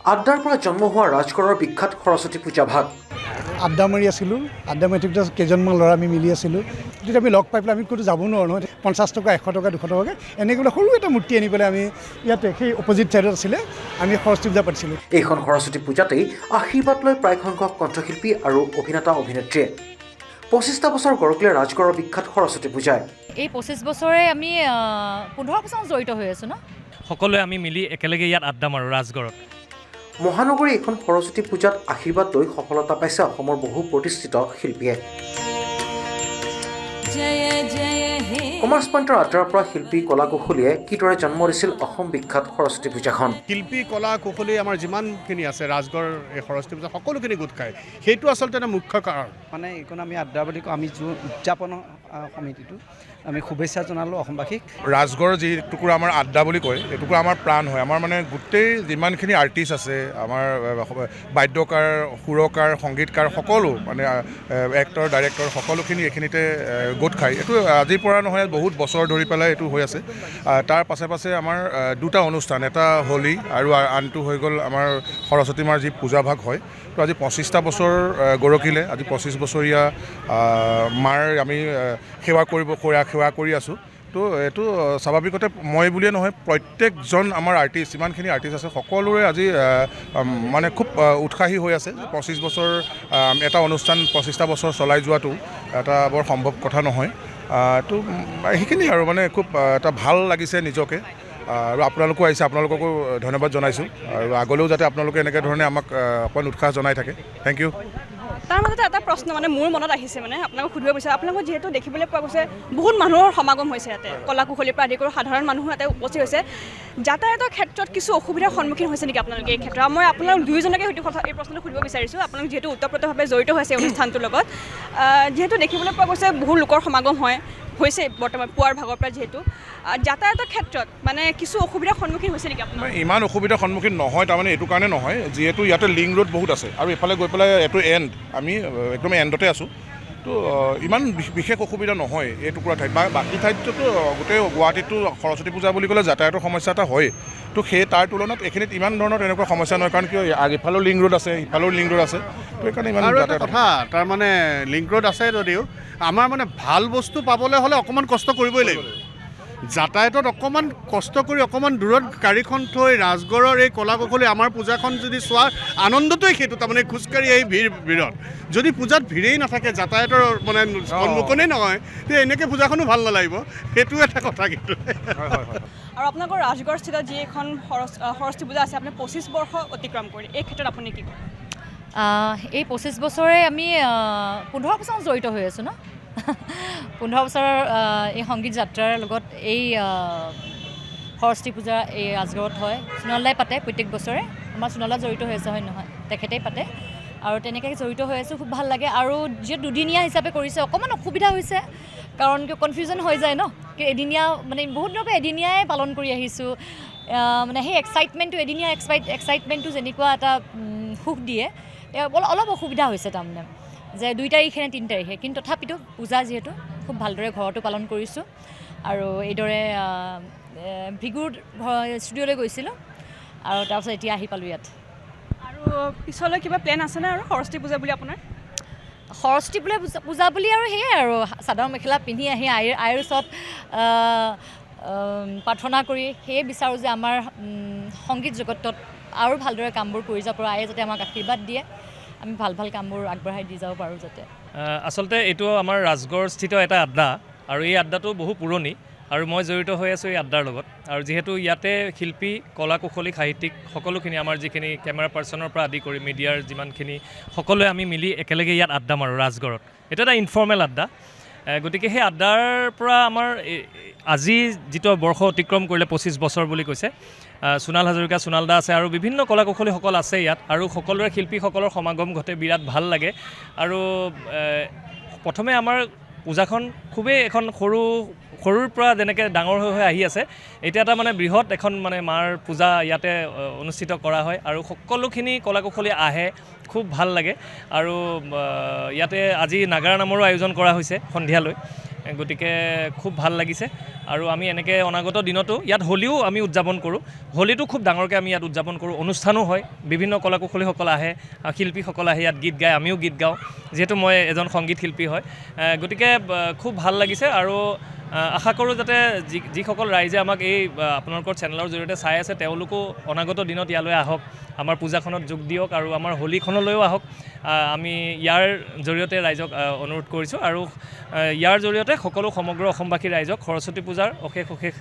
আড্ডাৰ পৰা জন্ম হোৱা ৰাজগড়ৰ বিখ্যাত সৰস্বতী পূজা ভাগ। আড্ডা মাৰি আছিলোঁ, আড্ডা মাৰি থাকোঁতে কেইজনমান ল'ৰা আমি মিলি আছিলোঁ। তেতিয়া আমি লগ পাই পেলাই আমি ক'তো যাব নোৱাৰোঁ নহয়, 50 টকা 100 টকা 200 টকাকৈ এনেকৈ সৰু এটা মূৰ্তি আনি পেলাই আমি ইয়াতে সেই অপজিট ছাইডত আছিলে আমি সৰস্বতী পূজা পাতিছিলোঁ। এইখন সৰস্বতী পূজাতেই আশীৰ্বাদ লৈ প্ৰায়সংখ্যক কণ্ঠশিল্পী আৰু অভিনেতা অভিনেত্ৰীয়ে 25টা বছৰ গৰকীয়া ৰাজগড়ৰ বিখ্যাত সৰস্বতী পূজায়। এই 25 বছৰে আমি 15 বছৰ জড়িত হৈ আছোঁ ন। সকলোৱে আমি মিলি একেলগে ইয়াত আড্ডা মাৰোঁ ৰাজগড়ত। মহানগৰী এইখন সৰস্বতী পূজাত আশীৰ্বাদ লৈ সফলতা পাইছে অসমৰ বহু প্ৰতিষ্ঠিত শিল্পীয়ে। কমাৰ্চ পইণ্টৰ আড্ডাৰ পৰা শিল্পী কলা কুশলীয়ে কিদৰে জন্ম দিছিল অসম বিখ্যাত সৰস্বতী পূজাখন। শিল্পী কলা কুশলী আমাৰ যিমানখিনি আছে ৰাজগড় এই সৰস্বতী পূজা সকলোখিনি গোট খায়, সেইটো আচলতে এটা মুখ্য কাৰণ। মানে এইখন আমি আড্ডা বুলি কওঁ, আমি উদযাপন সমিতিটো আমি শুভেচ্ছা জনালোঁ অসমবাসীক। ৰাজগড় যি টুকুৰা আমাৰ আড্ডা বুলি কয়, এই টুকুৰা আমাৰ প্ৰাণ হয়। আমাৰ মানে গোটেই যিমানখিনি আৰ্টিষ্ট আছে, আমাৰ বাদ্যকাৰ, সুৰকাৰ, সংগীতকাৰ সকলো মানে এক্টৰ, ডাইৰেক্টৰ সকলোখিনি এইখিনিতে গোট খায়। এইটো আজিৰ পৰা নহয়, বহুত বছৰ ধৰি পেলাই এইটো হৈ আছে। তাৰ পাছে পাছে আমাৰ দুটা অনুষ্ঠান, এটা হোলী আৰু আনটো হৈ গ'ল আমাৰ সৰস্বতী মাৰ যি পূজাভাগ হয়। তো আজি 25টা বছৰ গৰকিলে, আজি 25 বছৰীয়া মাৰ আমি সেৱা কৰি আছোঁ। তো এইটো স্বাভাৱিকতে মই বুলিয়ে নহয়, প্ৰত্যেকজন আমাৰ আৰ্টিষ্ট, যিমানখিনি আৰ্টিষ্ট আছে সকলোৰে আজি মানে খুব উৎসাহী হৈ আছে। 25 বছৰ এটা অনুষ্ঠান 25টা বছৰ চলাই যোৱাটো এটা বৰ সম্ভৱ কথা নহয়। তো সেইখিনি আৰু মানে খুব এটা ভাল লাগিছে নিজকে। আৰু আপোনালোকো আহিছে, আপোনালোককো ধন্যবাদ জনাইছোঁ। আৰু আগলৈও যাতে আপোনালোকে এনেকৈ ধৰণে আমাক অকণমান উৎসাহ জনাই থাকে। Thank you. তাৰ মাজতে এটা প্ৰশ্ন মানে মোৰ মনত আহিছে, মানে আপোনালোকক সুধিব বিচাৰোঁ, আপোনালোকৰ যিহেতু দেখিবলৈ পোৱা গৈছে বহুত মানুহৰ সমাগম হৈছে ইয়াতে, কলা কুশলীৰ পৰা আদি কৰি সাধাৰণ মানুহো ইয়াতে উপস্থিত হৈছে। যাতায়াতৰ ক্ষেত্ৰত কিছু অসুবিধাৰ সন্মুখীন হৈছে নেকি আপোনালোকে এই ক্ষেত্ৰত? মই আপোনালোক দুয়োজনকে হয়তো কথা এই প্ৰশ্নটো সুধিব বিচাৰিছোঁ। আপোনালোক যিহেতু ওতঃপ্ৰোতভাৱে জড়িত হৈছে অনুষ্ঠানটোৰ লগত, যিহেতু দেখিবলৈ পোৱা গৈছে বহু লোকৰ সমাগম হৈছে বৰ্তমান পুৱাৰ ভাগৰ পৰা, যিহেতু যাতায়াতৰ ক্ষেত্ৰত মানে কিছু অসুবিধাৰ সন্মুখীন হৈছে নেকি আপোনাৰ? ইমান অসুবিধাৰ সন্মুখীন নহয়, তাৰমানে এইটো কাৰণে নহয়, যিহেতু ইয়াতে লিং ৰোড বহুত আছে আৰু এইফালে গৈ পেলাই এইটো এণ্ড, আমি একদম এণ্ডতে আছোঁ। তো ইমান বিশেষ অসুবিধা নহয় এই টুকুৰা ঠাইত। বা বাকী ঠাইততো গোটেই গুৱাহাটীতো সৰস্বতী পূজা বুলি ক'লে যাতায়াতৰ সমস্যা এটা হয়। তো সেই তাৰ তুলনাত এইখিনিত ইমান ধৰণৰ তেনেকুৱা সমস্যা নহয়, কাৰণ কিয় ইফালেও লিং ৰোড আছে, ইফালেও লিং ৰোড আছে। তো সেইকাৰণে ইমান আৰু এটা কথা, তাৰমানে লিংক ৰোড আছে যদিও আমাৰ মানে ভাল বস্তু পাবলৈ হ'লে অকণমান কষ্ট কৰিবই লাগিব। যাতায়াতত অকণমান কষ্ট কৰি অকণমান দূৰত গাড়ীখন থৈ ৰাজগড়ৰ এই কলা কুশলী আমাৰ পূজাখন যদি চোৱাৰ আনন্দটোৱেই সেইটো, তাৰমানে খোজকাঢ়ি এই ভিৰত যদি পূজাত ভিৰেই নাথাকে, যাতায়াতৰ মানে সন্মুখনেই নহয়, তে এনেকৈ পূজাখনো ভাল নালাগিব। সেইটো এটা কথা কিন্তু। আৰু আপোনালোকৰ ৰাজগড়স্থিত যি এখন সৰস্বতী পূজা আছে, আপুনি 25 বৰ্ষ অতিক্ৰম কৰি, এই ক্ষেত্ৰত আপুনি কি কয়? এই 25 বছৰে আমি 15 বছৰ জড়িত হৈ আছোঁ ন। 15 বছৰৰ এই সংগীত যাত্ৰাৰ লগত এই সৰস্বতী পূজা এই ৰাজগড়ত হয়। সোণালদাই পাতে প্ৰত্যেক বছৰে, আমাৰ সোণালদা জড়িত হৈ আছে হয় নহয়, তেখেতেই পাতে আৰু তেনেকৈ জড়িত হৈ আছোঁ। খুব ভাল লাগে। আৰু যিহেতু দুদিনীয়া হিচাপে কৰিছে, অকণমান অসুবিধা হৈছে, কাৰণ কিয় কনফিউজন হৈ যায় ন, কি এদিনীয়া মানে বহুত দিনৰ পৰা এদিনীয়াই পালন কৰি আহিছোঁ। মানে সেই এক্সাইটমেণ্টটো, এদিনীয়া এক্সাইটমেণ্টটো যেনেকুৱা এটা সুখ দিয়ে, অলপ অসুবিধা হৈছে তাৰমানে, যে 2 তাৰিখে নে 3 তাৰিখে, কিন্তু তথাপিতো পূজা যিহেতু খুব ভালদৰে ঘৰতো পালন কৰিছোঁ। আৰু এইদৰে ভিগুৰ ষ্টুডিঅ'লৈ গৈছিলোঁ আৰু তাৰপিছত এতিয়া আহি পালোঁ ইয়াত। আৰু পিছলৈ কিবা প্লেন আছেনে আৰু সৰস্বতী পূজা বুলি আপোনাৰ? সৰস্বতী পূজা বুলি আৰু সেয়াই আৰু চাদৰ মেখেলা পিন্ধি আহি আইৰ ওচৰত প্ৰাৰ্থনা কৰি সেয়ে বিচাৰোঁ যে আমাৰ সংগীত জগতত আৰু ভালদৰে কামবোৰ কৰি যাব পাৰোঁ, আয়ে যাতে আমাক আশীৰ্বাদ দিয়ে, আমি ভাল কামবোৰ আগবঢ়াই দি যাব পাৰোঁ যাতে। আচলতে এইটো আমাৰ ৰাজগড়স্থিত এটা আড্ডা, আৰু এই আড্ডাটো বহু পুৰণি আৰু মই জড়িত হৈ আছোঁ এই আড্ডাৰ লগত। আৰু যিহেতু ইয়াতে শিল্পী, কলা কুশলী, সাহিত্যিক সকলোখিনি, আমাৰ যিখিনি কেমেৰা পাৰ্চনৰ পৰা আদি কৰি মিডিয়াৰ যিমানখিনি, সকলোৱে আমি মিলি একেলগে ইয়াত আড্ডা মাৰোঁ ৰাজগড়ত। এইটো এটা ইনফৰ্মেল আড্ডা। গতিকে সেই আড্ডাৰ পৰা আমাৰ আজি যিটো বৰ্ষ অতিক্ৰম কৰিলে 25 বছৰ বুলি কৈছে, সোণাল হাজৰিকা, সোণালদা আছে আৰু বিভিন্ন কলা কুশলীসকল আছে ইয়াত, আৰু সকলোৰে শিল্পীসকলৰ সমাগম ঘটে, বিৰাট ভাল লাগে। আৰু প্ৰথমে আমাৰ পূজাখন খুবেই এখন সৰুৰ পৰা যেনেকৈ ডাঙৰ হৈ আহি আছে, এতিয়া এটা মানে বৃহৎ এখন মানে মাৰ পূজা ইয়াতে অনুষ্ঠিত কৰা হয়, আৰু সকলোখিনি কলা কুশলী আহে, খুব ভাল লাগে। আৰু ইয়াতে আজি নাগাৰা নামৰো আয়োজন কৰা হৈছে সন্ধিয়ালৈ। গতিকে খুব ভাল লাগিছে আৰু আমি এনেকৈ অনাগত দিনতো ইয়াত হোলীও আমি উদযাপন কৰোঁ। হোলীটো খুব ডাঙৰকৈ আমি ইয়াত উদযাপন কৰোঁ, অনুষ্ঠানো হয়, বিভিন্ন কলা কুশলীসকল আহে, শিল্পীসকল আহে ইয়াত গীত গায়, আমিও গীত গাওঁ, যিহেতু মই এজন সংগীত শিল্পী হয়। গতিকে খুব ভাল লাগিছে আৰু আশা কৰোঁ যাতে যিসকল ৰাইজে আমাক এই আপোনালোকৰ চেনেলৰ জৰিয়তে চাই আছে তেওঁলোকো অনাগত দিনত ইয়ালৈ আহক, আমাৰ পূজাখনত যোগ দিয়ক আৰু আমাৰ হোলীখনলৈও আহক। আমি ইয়াৰ জৰিয়তে ৰাইজক অনুৰোধ কৰিছোঁ আৰু ইয়াৰ জৰিয়তে সকলো সমগ্ৰ অসমবাসী ৰাইজক সৰস্বতী পূজাৰ অশেষ অশেষ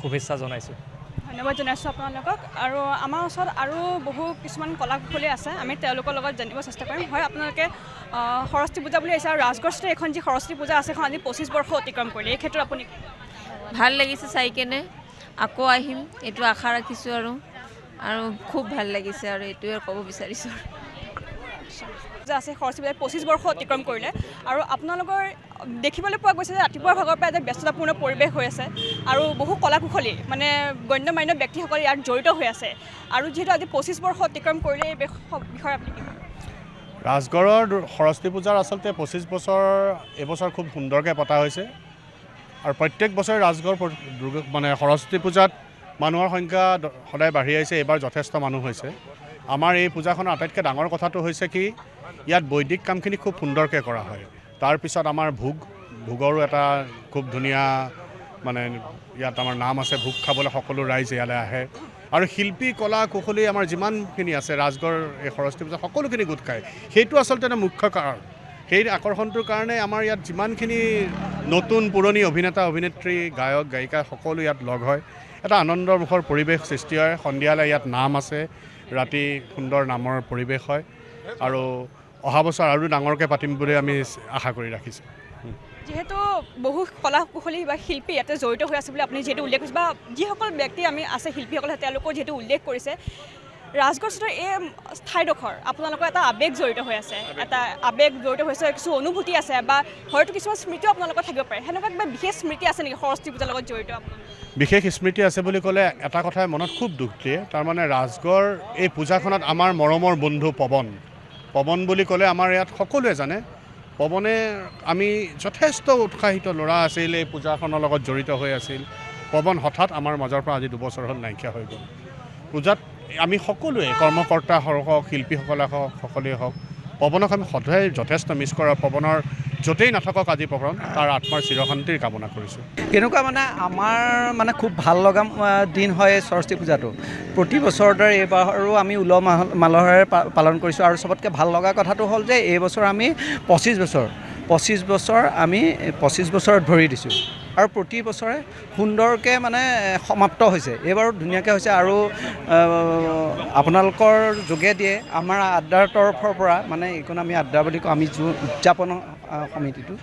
শুভেচ্ছা জনাইছোঁ। ধন্যবাদ জনাইছোঁ আপোনালোকক। আৰু আমাৰ ওচৰত আৰু বহু কিছুমান কলা কুশলী আছে, আমি তেওঁলোকৰ লগত জানিব চেষ্টা কৰিম। হয়, আপোনালোকে সৰস্বতী পূজা বুলি আহিছে আৰু ৰাজগড়ত এইখন যি সৰস্বতী পূজা আছে এখন আজি 25 বৰ্ষ অতিক্ৰম কৰিলে, এই ক্ষেত্ৰত আপুনি ভাল লাগিছে চাই কেনে, আকৌ আহিম এইটো আশা ৰাখিছোঁ আৰু খুব ভাল লাগিছে আৰু এইটোৱে ক'ব বিচাৰিছোঁ। আছে সৰস্বতী পূজাই 25 বৰ্ষ অতিক্ৰম কৰিলে আৰু আপোনালোকৰ দেখিবলৈ পোৱা গৈছে যে ৰাতিপুৱাৰ ভাগৰ পৰা এটা ব্যস্ততাপূৰ্ণ পৰিৱেশ হৈ আছে আৰু বহু কলা কুশলী মানে গণ্য মান্য ব্যক্তিসকল ইয়াত জড়িত হৈ আছে আৰু যিহেতু আজি 25 বৰ্ষ অতিক্ৰম কৰিলে এই বিষয়ে আপুনি কি ক'ব? ৰাজগড়ৰ সৰস্বতী পূজাৰ আচলতে 25 বছৰ এবছৰ খুব সুন্দৰকৈ পতা হৈছে আৰু প্ৰত্যেক বছৰে ৰাজগড় মানে সৰস্বতী পূজাত মানুহৰ সংখ্যা সদায় বাঢ়ি আহিছে। এইবাৰ যথেষ্ট মানুহ হৈছে। আমাৰ এই পূজাখনৰ আটাইতকৈ ডাঙৰ কথাটো হৈছে কি ইয়াত বৈদিক কামখিনি খুব সুন্দৰকৈ কৰা হয়। তাৰপিছত আমাৰ ভোগৰো এটা খুব ধুনীয়া মানে ইয়াত আমাৰ নাম আছে, ভোগ খাবলৈ সকলো ৰাইজ ইয়ালৈ আহে আৰু শিল্পী কলা কুশলী আমাৰ যিমানখিনি আছে ৰাজগড় এই সৰস্বতী পূজা সকলোখিনি গোট খায়। সেইটো আচলতে এটা মুখ্য কাৰণ। সেই আকৰ্ষণটোৰ কাৰণে আমাৰ ইয়াত যিমানখিনি নতুন পুৰণি অভিনেতা অভিনেত্ৰী গায়ক গায়িকা সকলো ইয়াত লগ হয়, এটা আনন্দমুখৰ পৰিৱেশ সৃষ্টি হয়। সন্ধিয়ালৈ ইয়াত নাম আছে, ৰাতি সুন্দৰ নামৰ পৰিৱেশ হয় আৰু অহা বছৰ আৰু ডাঙৰকৈ পাতিম বুলি আমি আশা কৰি ৰাখিছোঁ। যিহেতু বহু কলা কুশলী বা শিল্পী ইয়াতে জড়িত হৈ আছে বুলি আপুনি যিহেতু উল্লেখ কৰিছে বা যিসকল ব্যক্তি আমি আছে শিল্পীসকলে তেওঁলোকৰ যিহেতু উল্লেখ কৰিছে, ৰাজগড় চহৰৰ এই ঠাইডোখৰ আপোনালোকৰ এটা আৱেগ জড়িত হৈ আছে, এটা আৱেগ জড়িত হৈছে, কিছু অনুভূতি আছে বা হয়তো কিছুমান স্মৃতিও আপোনালোকৰ থাকিব পাৰে। সেনেকুৱা কিবা বিশেষ স্মৃতি আছে নেকি সৰস্বতী পূজাৰ লগত জড়িত? বিশেষ স্মৃতি আছে বুলি ক'লে এটা কথাই মনত খুব দুখ দিয়ে। তাৰমানে ৰাজগড় এই পূজাখনত আমাৰ মৰমৰ বন্ধু পৱন বুলি ক'লে আমাৰ ইয়াত সকলোৱে জানে। পৱনে আমি যথেষ্ট উৎসাহিত ল'ৰা আছিল, এই পূজাখনৰ লগত জড়িত হৈ আছিল। পৱন হঠাৎ আমাৰ মাজৰ পৰা আজি 2 বছৰ হ'ল নাইকিয়া হৈ গ'ল। পূজাত আমি সকলোৱে কৰ্মকৰ্তা হওক, শিল্পীসকলে হওক, সকলোৱে হওক, পৱনক আমি সদায় যথেষ্ট মিছ কৰোঁ। পৱনৰ য'তেই নাথাকক আজি পৱন তাৰ আত্মাৰ চিৰশান্তিৰ কামনা কৰিছোঁ। কেনেকুৱা মানে আমাৰ মানে খুব ভাল লগা দিন হয় সৰস্বতী পূজাটো। প্ৰতি বছৰৰ দৰে এইবাৰো আমি উলহ মালহেৰে পালন কৰিছোঁ আৰু চবতকৈ ভাল লগা কথাটো হ'ল যে এইবছৰ আমি 25 বছৰ আমি 25 বছৰত ভৰি দিছোঁ আৰু প্ৰতি বছৰে সুন্দৰকৈ মানে সমাপ্ত হৈছে। এইবাৰো ধুনীয়াকৈ হৈছে আৰু আপোনালোকৰ যোগেদিয়ে আমাৰ আড্ডাৰ তৰফৰ পৰা মানে এইখন আমি আড্ডা বুলি কওঁ, আমি উদযাপন সমিতিটো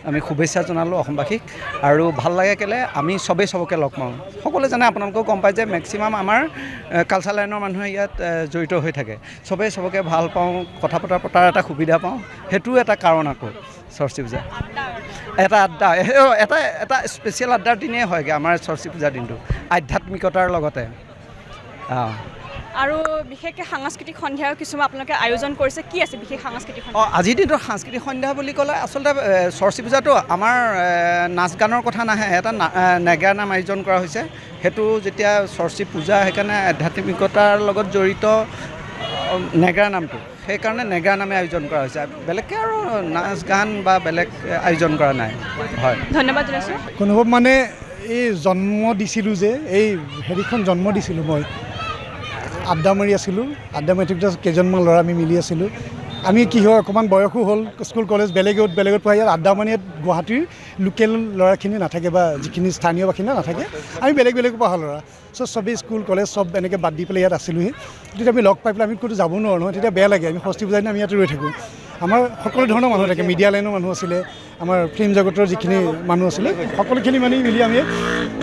আমি শুভেচ্ছা জনালোঁ অসমবাসীক আৰু ভাল লাগে কেলৈ আমি চবেই চবকে লগ পাওঁ। সকলোৱে জানে, আপোনালোকেও গম পায় যে মেক্সিমাম আমাৰ কালচাৰ লাইনৰ মানুহে ইয়াত জড়িত হৈ থাকে। চবেই চবকে ভাল পাওঁ, কথা পতাৰ এটা সুবিধা পাওঁ, সেইটোও এটা কাৰণ আকৌ সৰস্বতী পূজা এটা আড্ডা, এটা স্পেচিয়েল আড্ডাৰ দিনেই হয়গৈ আমাৰ সৰস্বতী পূজাৰ দিনটো আধ্যাত্মিকতাৰ লগতে। আৰু বিশেষকৈ সাংস্কৃতিক সন্ধিয়াৰ কিছুমান আপোনালোকে আয়োজন কৰিছে, কি আছে বিশেষ সাংস্কৃতিক সন্ধ্যা? আজিৰ দিনটো সাংস্কৃতিক সন্ধ্যা বুলি ক'লে আচলতে সৰস্বতী পূজাটো আমাৰ নাচ গানৰ কথা নাহে, এটা নেগেৰা নাম আয়োজন কৰা হৈছে। সেইটো যেতিয়া সৰস্বতী পূজা সেইকাৰণে আধ্যাত্মিকতাৰ লগত জড়িত নেগেৰা নামটো, সেইকাৰণে নেগেৰা নামে আয়োজন কৰা হৈছে। বেলেগকৈ আৰু নাচ গান বা বেলেগ আয়োজন কৰা নাই। হয়, ধন্যবাদ জনাইছোঁ। অনুভৱ মানে এই জন্ম দিছিলোঁ যে এই হেৰিখন জন্ম দিছিলোঁ মই আড্ডা মাৰি আছিলোঁ, আড্ডা মাৰি থাকোঁতে কেইজনমান ল'ৰা আমি মিলি আছিলোঁ। আমি কি হয় অকণমান বয়সো হ'ল, স্কুল কলেজ বেলেগত পঢ়া, ইয়াত আড্ডা মাৰি ইয়াত গুৱাহাটীৰ লোকেল ল'ৰাখিনি নাথাকে বা যিখিনি স্থানীয় বাসিন্দা নাথাকে, আমি বেলেগ পঢ়া ল'ৰা। চবেই স্কুল কলেজ চব এনেকৈ বাদ দি পেলাই ইয়াত আছিলোঁহি। তেতিয়া আমি লগ পাই পেলাই আমি ক'তো যাব নোৱাৰোঁ নহয়, তেতিয়া বেয়া লাগে। আমি সৰস্বতী পূজাৰ দিনা আমি ইয়াতে ৰৈ থাকোঁ। আমাৰ সকলো ধৰণৰ মানুহ থাকে, মিডিয়া লাইনৰ মানুহ আছিলে, আমাৰ ফিল্ম জগতৰ যিখিনি মানুহ আছিলে সকলোখিনি মানে মিলি আমি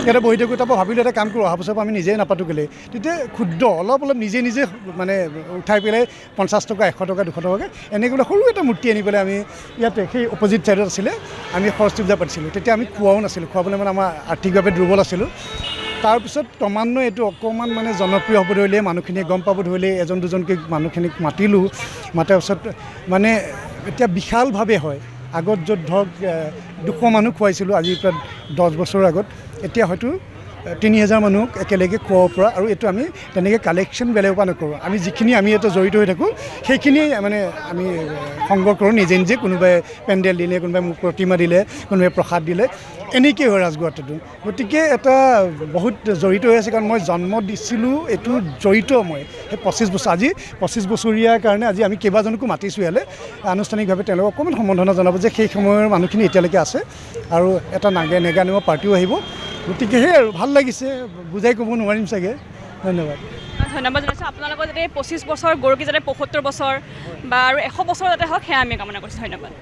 ইয়াতে বহি থাকোঁ। তাৰপৰা ভাবিলোঁ এটা কাম কৰোঁ, অহা বছৰৰ পৰা আমি নিজেই নাপাতো কেলৈ। তেতিয়া ক্ষুদ্ৰ অলপ নিজে মানে উঠাই পেলাই 50 টকা 100 টকা 200 টকাকৈ এনেকৈ সৰু এটা মূৰ্তি আনি পেলাই আমি ইয়াতে সেই অপজিট ছাইডত আছিলে আমি সৰস্বতী পূজা পাতিছিলোঁ। তেতিয়া আমি খোৱাও নাছিলোঁ, খুৱাবলৈ মানে আমাৰ আৰ্থিকভাৱে দুৰ্বল আছিলোঁ। তাৰপিছত ক্ৰমান্বয়ে এইটো অকণমান মানে জনপ্ৰিয় হ'ব ধৰিলে, মানুহখিনিয়ে গম পাব ধৰিলে, এজন দুজনকৈ মানুহখিনিক মাতিলোঁ। মাতাৰ পিছত মানে এতিয়া বিশালভাৱে হয়। আগত য'ত ধৰক 200 মানুহ খুৱাইছিলোঁ আজি প্ৰায় 10 বছৰৰ আগত, এতিয়া হয়তো 3000 মানুহক একেলগে খোৱাব পৰা। আৰু এইটো আমি তেনেকৈ কালেকশ্যন বেলেগৰ পৰা নকৰোঁ, আমি যিখিনি আমি ইয়াতে জড়িত হৈ থাকোঁ সেইখিনিয়ে মানে আমি সংগ্ৰহ কৰোঁ নিজে নিজে। কোনোবাই পেণ্ডেল দিলে, কোনোবাই মোক প্ৰতিমা দিলে, কোনোবাই প্ৰসাদ দিলে, এনেকৈ হয় ৰাজগড়টো। গতিকে এটা বহুত জড়িত হৈ আছে, কাৰণ মই জন্ম দিছিলোঁ এইটো জড়িত মই সেই 25 বছৰ, আজি 25 বছৰীয়াৰ কাৰণে আজি আমি কেইবাজনকো মাতিছোঁ ইয়ালৈ আনুষ্ঠানিকভাৱে, তেওঁলোকক অকণমান সম্বৰ্ধনা জনাব যে সেই সময়ৰ মানুহখিনি এতিয়ালৈকে আছে। আৰু এটা নেগা পাৰ্টিও আহিব। গতিকে সেই আৰু ভাল লাগিছে, বুজাই ক'ব নোৱাৰিম চাগে। ধন্যবাদ। ধন্যবাদ জনাইছোঁ আপোনালোকৰ যাতে 25 বছৰ গৌৰৱী যাতে 75 বছৰ বা আৰু 100 বছৰ যাতে হওক সেয়া আমি কামনা কৰিছোঁ। ধন্যবাদ।